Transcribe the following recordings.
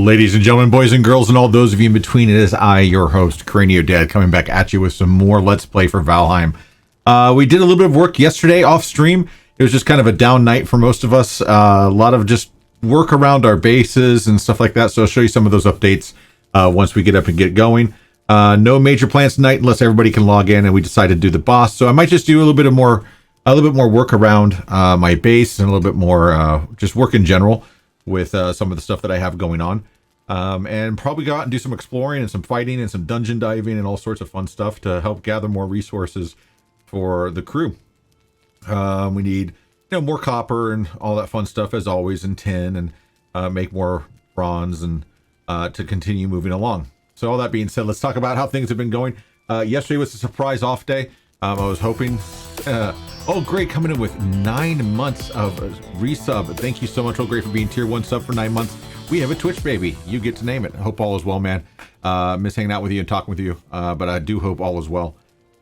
Ladies and gentlemen, boys and girls, and all those of you in between, it is I, your host, Cranio Dad, coming back at you with some more Let's Play for Valheim. We did a little bit of work yesterday off stream. It was just kind of a down night for most of us. A lot of just work around our bases and stuff like that. So I'll show you some of those updates once we get up and get going. No major plans tonight unless everybody can log in and we decide to do the boss. So I might just do a little bit more work around my base and a little bit more just work in general with some of the stuff that I have going on. And probably go out and do some exploring and some fighting and some dungeon diving and all sorts of fun stuff to help gather more resources for the crew. We need, more copper and all that fun stuff as always, and tin, and make more bronze and to continue moving along. So all that being said, let's talk about how things have been going. Yesterday was a surprise off day. I was hoping, oh great, coming in with 9 months of resub. Thank you so much, oh great, for being tier 1 sub for 9 months. We have a Twitch baby. You get to name it. I hope all is well, man. Miss hanging out with you and talking with you, but I do hope all is well.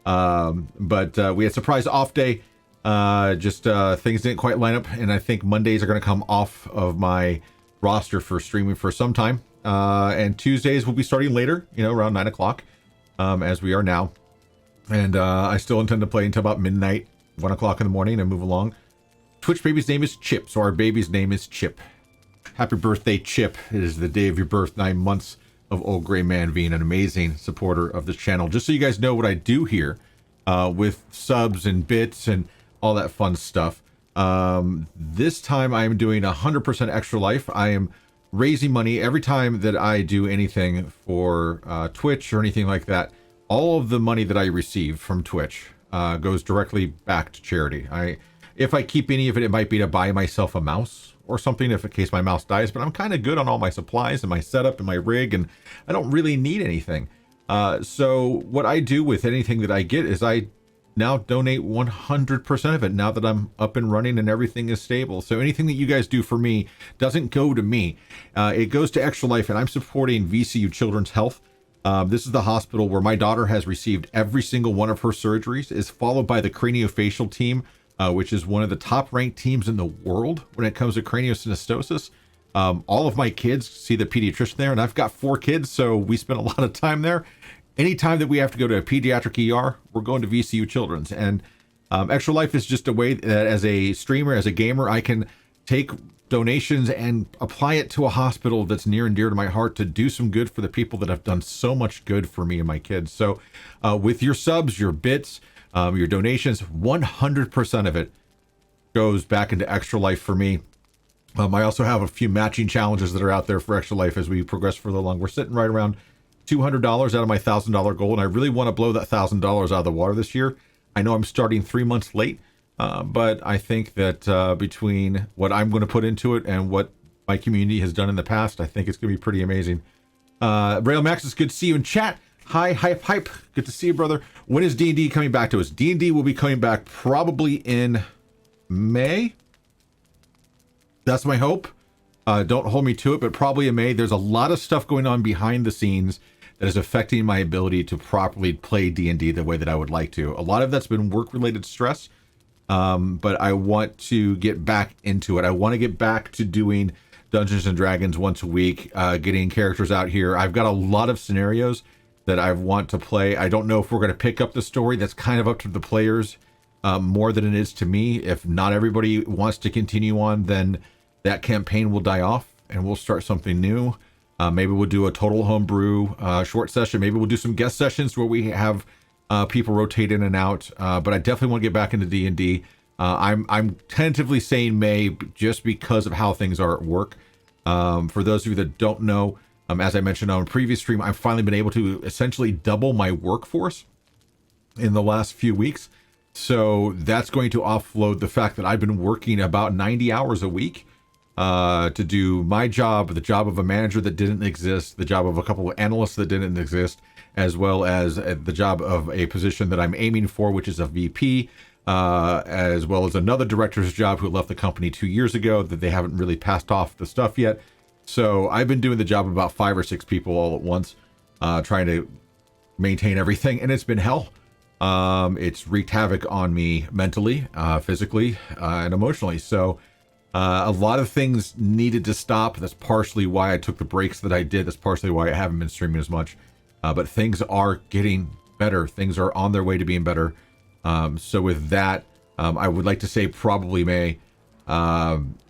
But we had a surprise off day. Things didn't quite line up, and I think Mondays are going to come off of my roster for streaming for some time. And Tuesdays will be starting later, around 9 o'clock, as we are now. And I still intend to play until about midnight, 1 o'clock in the morning, and move along. Twitch baby's name is Chip, so our baby's name is Chip. Happy birthday, Chip. It is the day of your birth, 9 months of Old Gray Man being an amazing supporter of the channel. Just so you guys know what I do here with subs and bits and all that fun stuff. This time I am doing 100% Extra Life. I am raising money every time that I do anything for Twitch or anything like that. All of the money that I receive from Twitch goes directly back to charity. If I keep any of it, it might be to buy myself a mouse or something if in case my mouse dies, but I'm kind of good on all my supplies and my setup and my rig, and I don't really need anything. So what I do with anything that I get is I now donate 100% of it now that I'm up and running and everything is stable. So anything that you guys do for me doesn't go to me. It goes to Extra Life, and I'm supporting VCU Children's Health. This is the hospital where my daughter has received every single one of her surgeries, is followed by the craniofacial team, which is one of the top ranked teams in the world when it comes to craniosynostosis. All of my kids see the pediatrician there, and I've got 4 kids, so we spend a lot of time there. Anytime that we have to go to a pediatric ER, we're going to VCU Children's. And Extra Life is just a way that as a streamer, as a gamer, I can take donations and apply it to a hospital that's near and dear to my heart to do some good for the people that have done so much good for me and my kids. So with your subs, your bits, your donations, 100% of it goes back into Extra Life for me. I also have a few matching challenges that are out there for Extra Life as we progress further along. We're sitting right around $200 out of my $1,000 goal, and I really want to blow that $1,000 out of the water this year. I know I'm starting 3 months late, but I think that between what I'm going to put into it and what my community has done in the past, I think it's going to be pretty amazing. Rail Max, it's good to see you in chat. Hi, hype. Good to see you, brother. When is D&D coming back to us? D&D will be coming back probably in May. That's my hope. Don't hold me to it, but probably in May. There's a lot of stuff going on behind the scenes that is affecting my ability to properly play D&D the way that I would like to. A lot of that's been work-related stress, but I want to get back into it. I want to get back to doing Dungeons & Dragons once a week, getting characters out here. I've got a lot of scenarios that I want to play. I don't know if we're going to pick up the story. That's kind of up to the players more than it is to me. If not everybody wants to continue on, then that campaign will die off and we'll start something new. Maybe we'll do a total homebrew short session. Maybe we'll do some guest sessions where we have people rotate in and out. But I definitely want to get back into D&D. I'm tentatively saying May just because of how things are at work. For those of you that don't know, as I mentioned on a previous stream, I've finally been able to essentially double my workforce in the last few weeks. So that's going to offload the fact that I've been working about 90 hours a week to do my job, the job of a manager that didn't exist, the job of a couple of analysts that didn't exist, as well as the job of a position that I'm aiming for, which is a VP, as well as another director's job who left the company 2 years ago that they haven't really passed off the stuff yet. So I've been doing the job of about 5 or 6 people all at once, trying to maintain everything, and it's been hell. It's wreaked havoc on me mentally, physically, and emotionally. So A lot of things needed to stop. That's partially why I took the breaks that I did. That's partially why I haven't been streaming as much. But things are getting better. Things are on their way to being better. So with that, I would like to say probably May.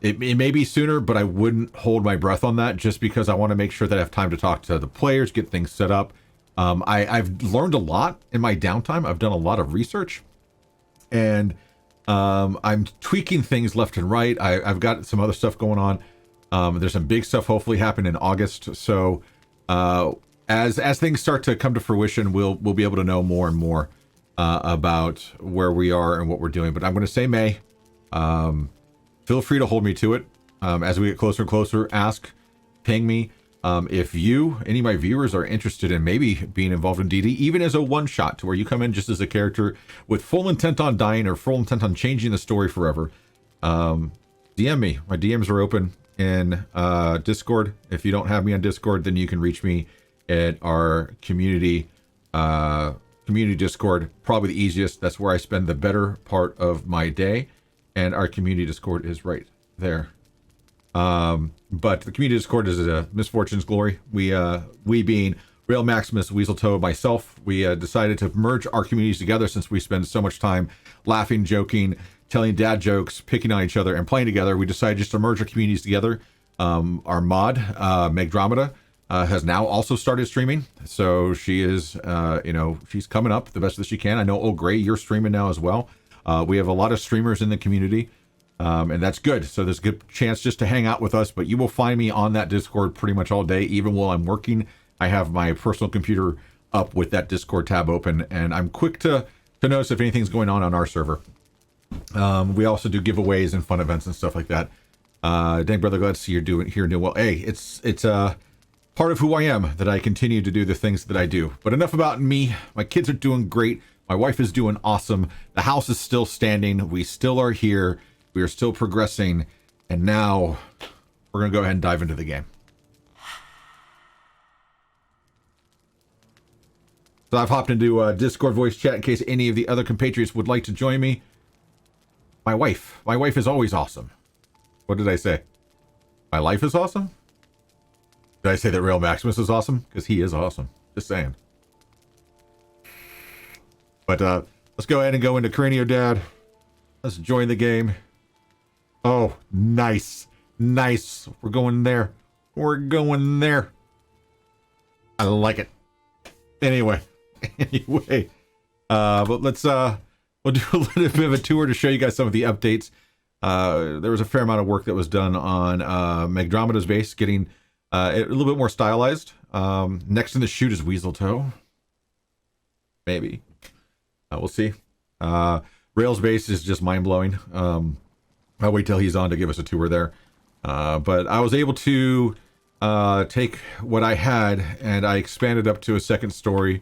It may be sooner, but I wouldn't hold my breath on that just because I want to make sure that I have time to talk to the players, get things set up. I've learned a lot in my downtime. I've done a lot of research, and I'm tweaking things left and right. I've got some other stuff going on. There's some big stuff hopefully happen in August. So as things start to come to fruition, we'll be able to know more and more about where we are and what we're doing. But I'm going to say May. Feel free to hold me to it. As we get closer and closer, ask, ping me. If any of my viewers are interested in maybe being involved in DD, even as a one-shot to where you come in just as a character with full intent on dying or full intent on changing the story forever, DM me. My DMs are open in Discord. If you don't have me on Discord, then you can reach me at our community Discord. Probably the easiest. That's where I spend the better part of my day. And our community Discord is right there. But the community Discord is a misfortune's glory. We being Rail Maximus, Weaseltoe, myself, we decided to merge our communities together since we spend so much time laughing, joking, telling dad jokes, picking on each other, and playing together. We decided just to merge our communities together. Our mod, Megdromeda, has now also started streaming. So she is, she's coming up the best that she can. I know, Gray, you're streaming now as well. We have a lot of streamers in the community. And that's good. So there's a good chance just to hang out with us, but you will find me on that Discord pretty much all day, even while I'm working. I have my personal computer up with that Discord tab open, and I'm quick to notice if anything's going on our server. We also do giveaways and fun events and stuff like that. Dang brother, glad to see you're doing well. Hey, it's part of who I am that I continue to do the things that I do. But enough about me. My kids are doing great. My wife is doing awesome. The house is still standing. We still are here. We are still progressing, and now we're going to go ahead and dive into the game. So I've hopped into Discord voice chat in case any of the other compatriots would like to join me. My wife is always awesome. What did I say? My life is awesome? Did I say that Rail Maximus is awesome? Because he is awesome. Just saying. But let's go ahead and go into Cranio Dad. Let's join the game. Oh, nice. Nice. We're going there. We're going there. I like it. Anyway. But let's we'll do a little bit of a tour to show you guys some of the updates. There was a fair amount of work that was done on Megdromeda's base, getting a little bit more stylized. Next in the chute is Weaseltoe. Maybe. We'll see. Rail's base is just mind-blowing. I'll wait till he's on to give us a tour there. But I was able to take what I had and I expanded up to a second story,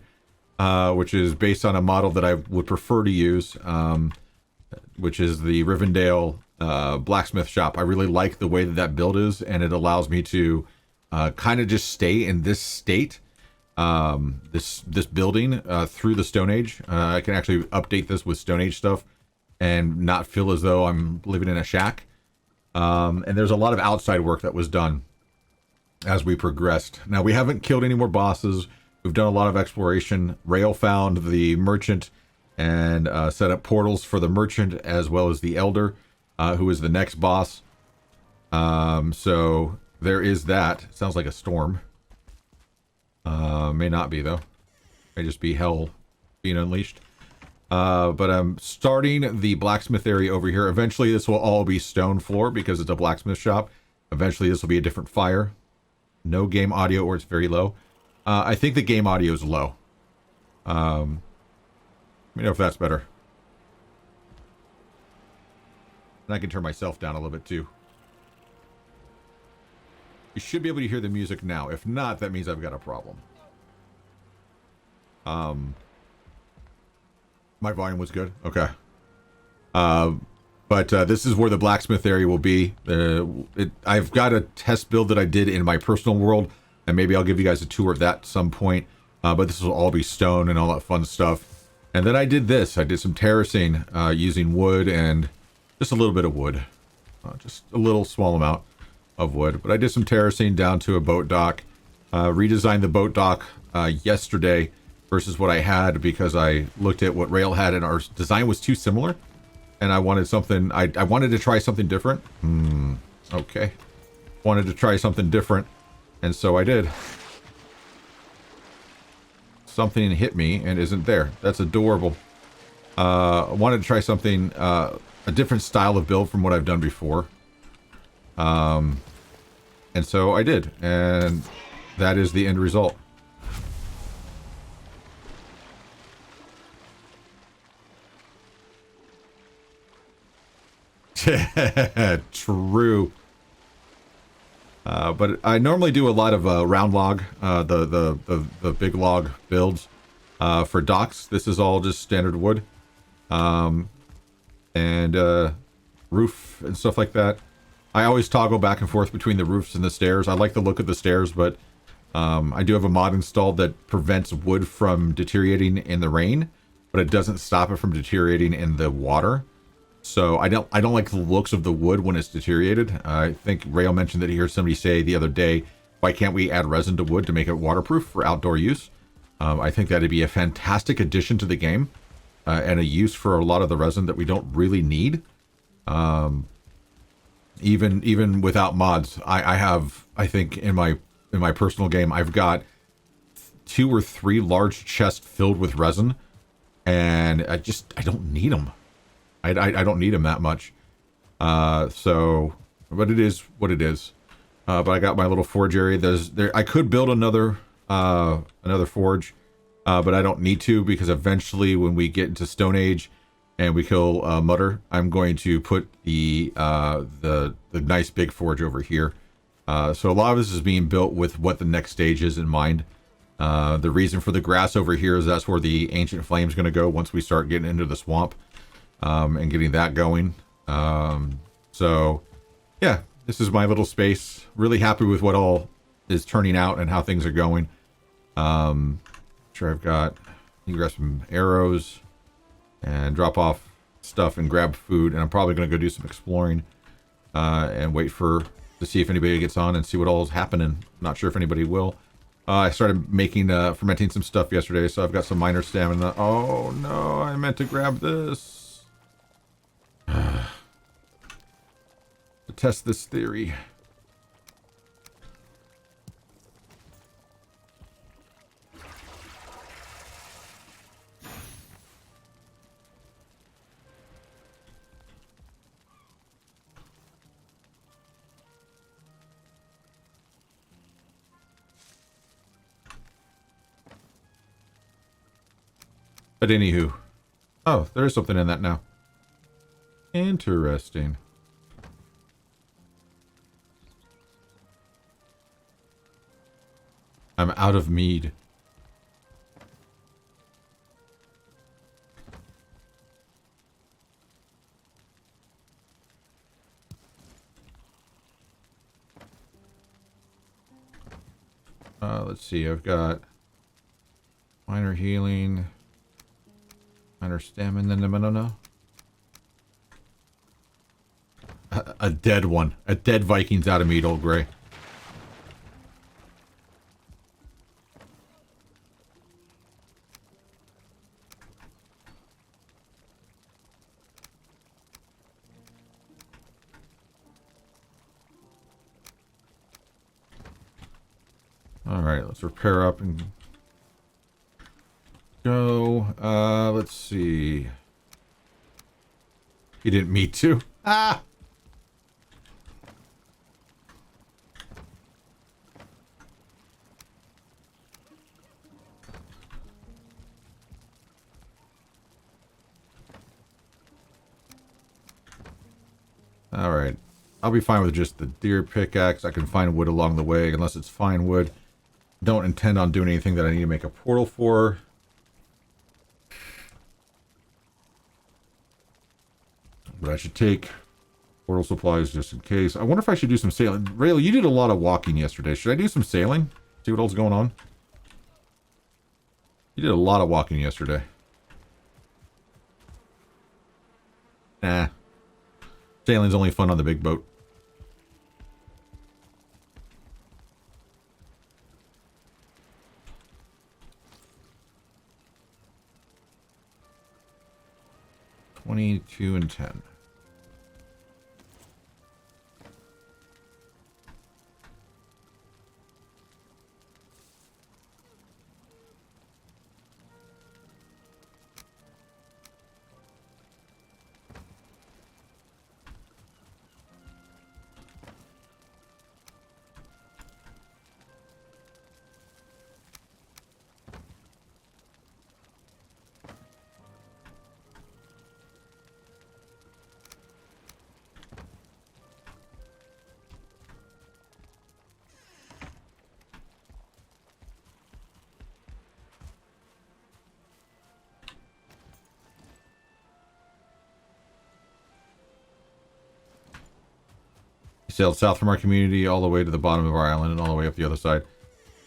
which is based on a model that I would prefer to use, which is the Rivendell blacksmith shop. I really like the way that build is, and it allows me to kind of just stay in this state, this building through the Stone Age. I can actually update this with Stone Age stuff and not feel as though I'm living in a shack. And there's a lot of outside work that was done as we progressed. Now, we haven't killed any more bosses. We've done a lot of exploration. Rail found the merchant and set up portals for the merchant as well as the elder, who is the next boss. So there is that. Sounds like a storm. May not be, though. May just be hell being unleashed. But I'm starting the blacksmith area over here. Eventually, this will all be stone floor because it's a blacksmith shop. Eventually, this will be a different fire. No game audio, or it's very low. I think the game audio is low. Let me know if that's better. And I can turn myself down a little bit, too. You should be able to hear the music now. If not, that means I've got a problem. My volume was good. Okay. But this is where the blacksmith area will be. I've got a test build that I did in my personal world, and maybe I'll give you guys a tour of that at some point. But this will all be stone and all that fun stuff. And then I did this. I did some terracing using wood and just a little bit of wood. just a little small amount of wood. But I did some terracing down to a boat dock. Redesigned the boat dock yesterday versus what I had because I looked at what Rail had and our design was too similar. And I wanted something, I wanted to try something different. Okay. Wanted to try something different. And so I did. Something hit me and isn't there. That's adorable. I wanted to try something, a different style of build from what I've done before. And so I did. And that is the end result. True. But I normally do a lot of round log, the big log builds for docks. This is all just standard wood, and roof and stuff like that. I always toggle back and forth between the roofs and the stairs. I like the look of the stairs, but I do have a mod installed that prevents wood from deteriorating in the rain, but it doesn't stop it from deteriorating in the water. So I don't like the looks of the wood when it's deteriorated. I think Rail mentioned that he heard somebody say the other day, why can't we add resin to wood to make it waterproof for outdoor use? I think that'd be a fantastic addition to the game and a use for a lot of the resin that we don't really need. Even without mods, I think in my personal game, I've got 2 or 3 large chests filled with resin, and I don't need them. I don't need them that much. So, but it is what it is. But I got my little forge area. I could build another forge, but I don't need to because eventually when we get into Stone Age and we kill Mutter, I'm going to put the nice big forge over here. So a lot of this is being built with what the next stage is in mind. The reason for the grass over here is that's where the Ancient Flame is going to go once we start getting into the swamp. And getting that going. So, yeah, this is my little space. Really happy with what all is turning out and how things are going. Sure, I've got, you grab some arrows and drop off stuff and grab food. And I'm probably going to go do some exploring and wait to see if anybody gets on and see what all is happening. Not sure if anybody will. I started making, fermenting some stuff yesterday, so I've got some minor stamina. Oh, no, I meant to grab this. To test this theory. But anywho. Oh, there is something in that now. Interesting. I'm out of mead. Let's see. I've got minor healing, minor stamina. No. A dead one. A dead Viking's out of meat, old Gray. Alright, let's repair up and go. Let's see. He didn't meet to. Ah! Alright. I'll be fine with just the deer pickaxe. I can find wood along the way, unless it's fine wood. Don't intend on doing anything that I need to make a portal for. But I should take portal supplies just in case. I wonder if I should do some sailing. Rail, you did a lot of walking yesterday. Should I do some sailing? See what all's going on? You did a lot of walking yesterday. Nah. Sailing's only fun on the big boat. $22 and $10. Sailed south from our community all the way to the bottom of our island and all the way up the other side.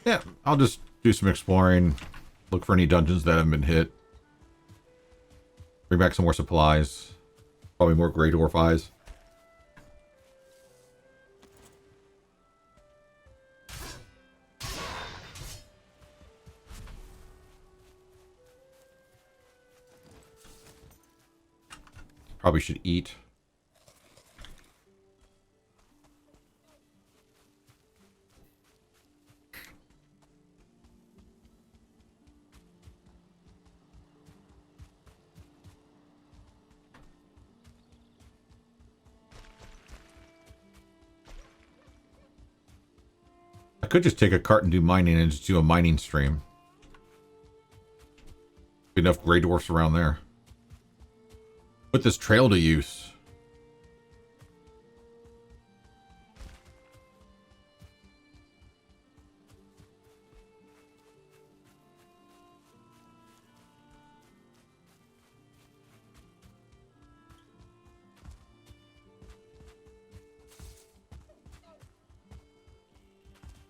Yeah, I'll just do some exploring, look for any dungeons that haven't been hit. Bring back some more supplies. Probably more Grey Dwarf eyes. Probably should eat. I could just take a cart and do mining and just do a mining stream. Enough Grey Dwarfs around there. Put this trail to use.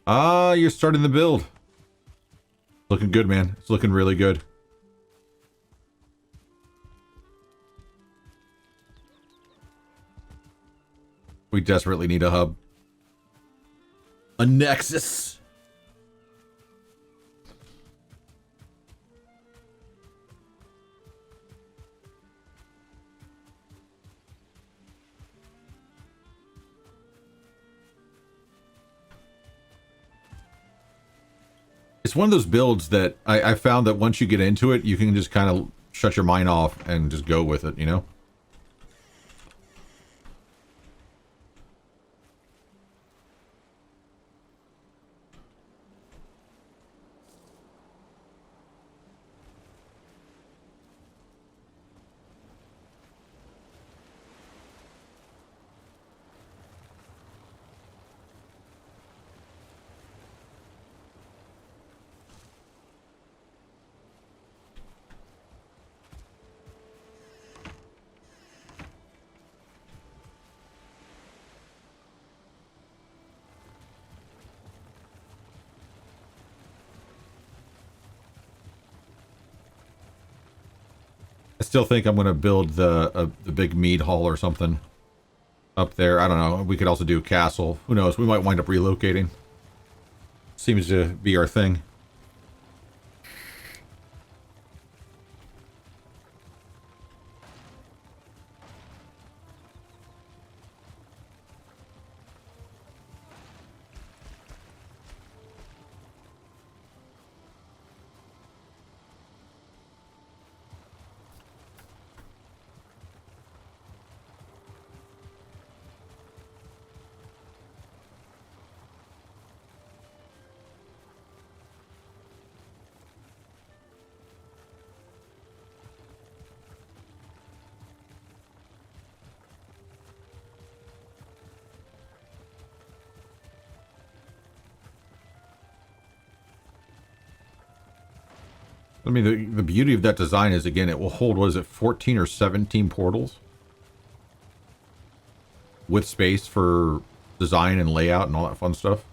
Ah, you're starting the build. Looking good, man. It's looking really good. We desperately need a hub. A nexus. It's one of those builds that I found that once you get into it, you can just kind of shut your mind off and just go with it, you know? I still think I'm going to build the big mead hall or something up there. I don't know. We could also do a castle. Who knows? We might wind up relocating. Seems to be our thing. I mean, the beauty of that design is, again, it will hold, what is it, 14 or 17 portals? With space for design and layout and all that fun stuff.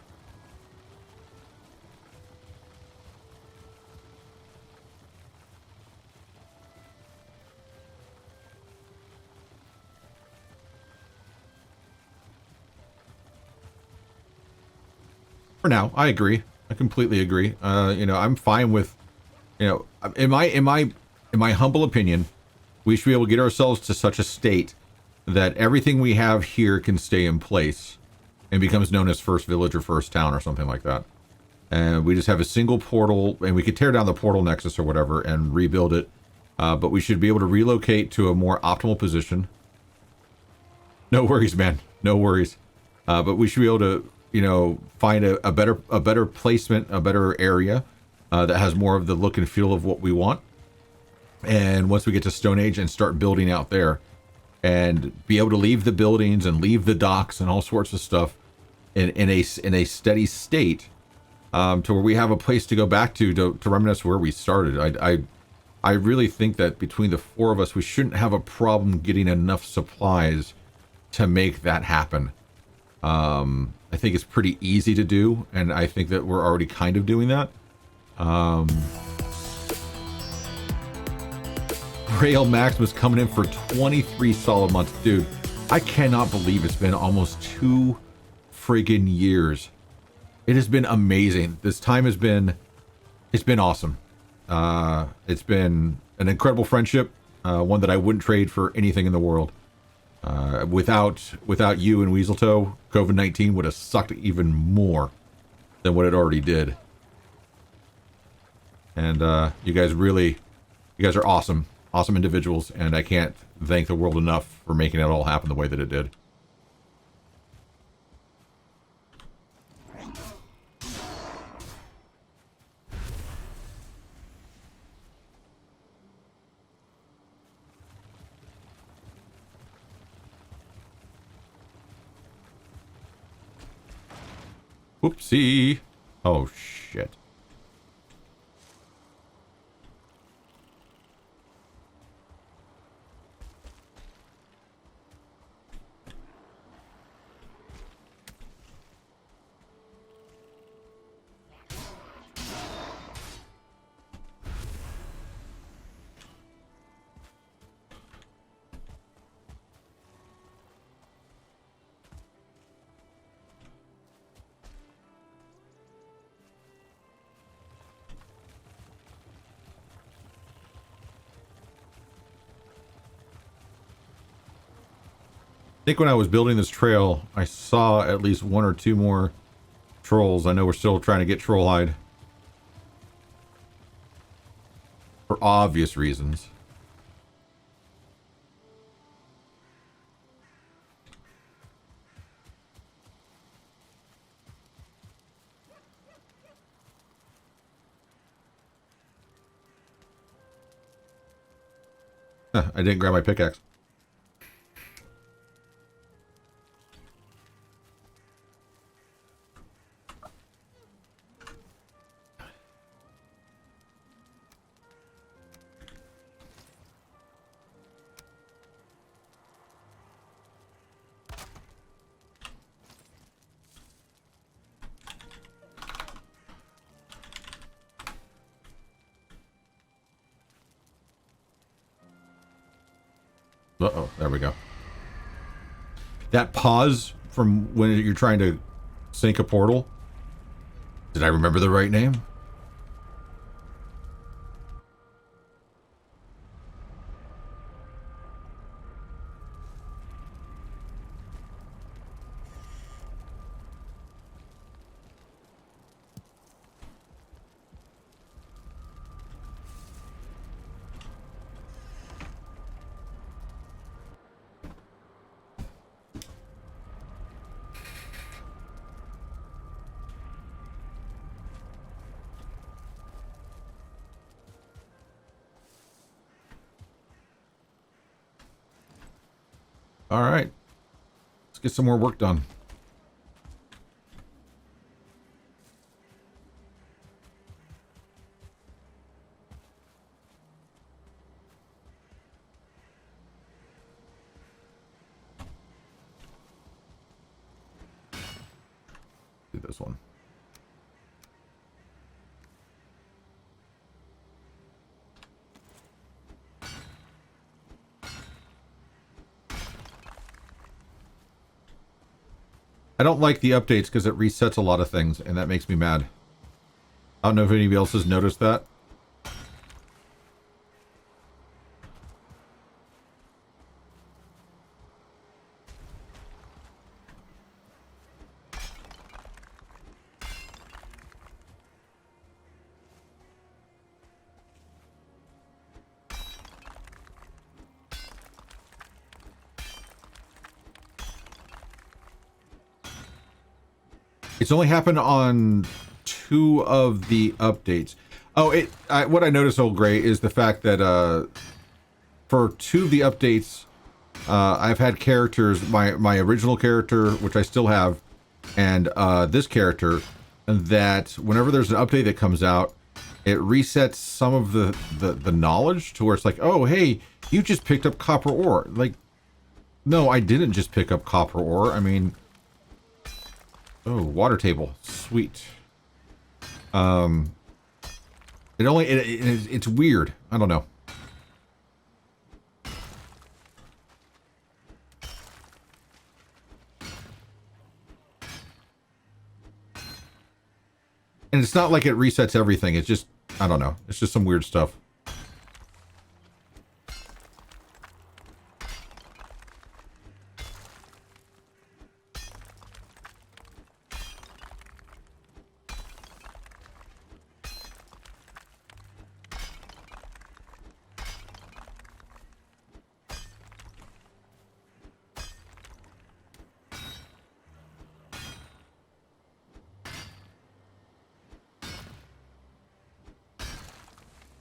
For now, I agree. I completely agree. I'm fine with, in my humble opinion, we should be able to get ourselves to such a state that everything we have here can stay in place and becomes known as first village or first town or something like that. And we just have a single portal, and we could tear down the portal nexus or whatever and rebuild it. But we should be able to relocate to a more optimal position. No worries, man. No worries. But we should be able to, find a better placement, a better area that has more of the look and feel of what we want. And once we get to Stone Age and start building out there, and be able to leave the buildings and leave the docks and all sorts of stuff in a steady state, to where we have a place to go back to reminisce where we started. I really think that between the four of us, we shouldn't have a problem getting enough supplies to make that happen. I think it's pretty easy to do, and I think that we're already kind of doing that. Rail Maximus coming in for 23 solid months. Dude, I cannot believe it's been almost 2 friggin' years. It has been amazing. This time it's been awesome. It's been an incredible friendship, one that I wouldn't trade for anything in the world. Without you and Weaseltoe, COVID-19 would have sucked even more than what it already did. And you guys are awesome. Awesome individuals, and I can't thank the world enough for making it all happen the way that it did. Whoopsie. Oh, shit. I think when I was building this trail, I saw at least 1 or 2 more trolls. I know we're still trying to get Trollhide. For obvious reasons. Huh, I didn't grab my pickaxe. Uh-oh, there we go. That pause from when you're trying to sink a portal. Did I remember the right name? All right. Let's get some more work done. Do this one. I don't like the updates because it resets a lot of things, and that makes me mad. I don't know if anybody else has noticed that. It's only happened on 2 of the updates. Oh, what I noticed, Old Gray, is the fact that for 2 of the updates, I've had characters, my original character, which I still have, and this character, that whenever there's an update that comes out, it resets some of the knowledge to where it's like, oh, hey, you just picked up copper ore. Like, no, I didn't just pick up copper ore. I mean... Oh, water table. Sweet. It's weird. I don't know. And it's not like it resets everything. It's just, I don't know. It's just some weird stuff.